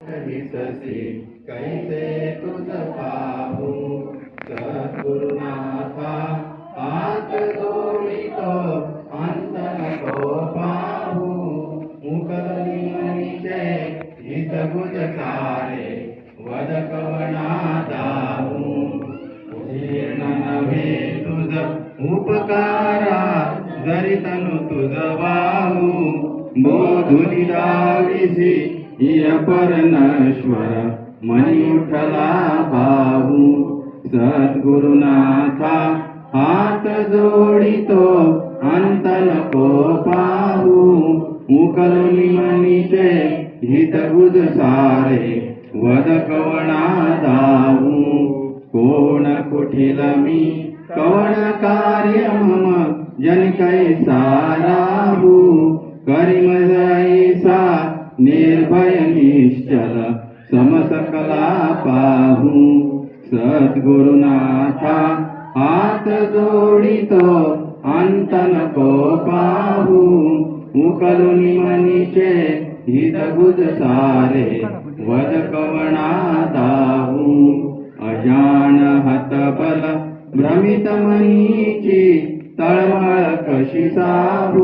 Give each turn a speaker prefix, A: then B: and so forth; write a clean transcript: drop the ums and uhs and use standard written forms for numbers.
A: दिससी कैसे तुझ पाहू सद्गुरुनाथा हात जोडितो अंत नको पाहू मुकली मनीचे हित बुध सारे वद कवना दाहू जीर्ण नव्हे तुझ उपकारा जरी तनु तुझ वाहू बोधुनी दाविसी परमेश्वर मनी उठला भाऊ सद्गुरुनाथा हात जोडितो अंत नको पाहू मुकलोनी मनीचे हित बुध सारे वद कवना दाऊ कोण कुठील मी कवण कार्य मम जन कैसा राहू करीम जैसा निर्भय निश्चल समसकला पाहू सद्गुरुनाथा हात जोडितो अंत नको पाहू मुकलुनी मनीचे हित बुध सारे वद कवना दाहू अजान हतबल भ्रमित मनीची तळमळ कशी साहू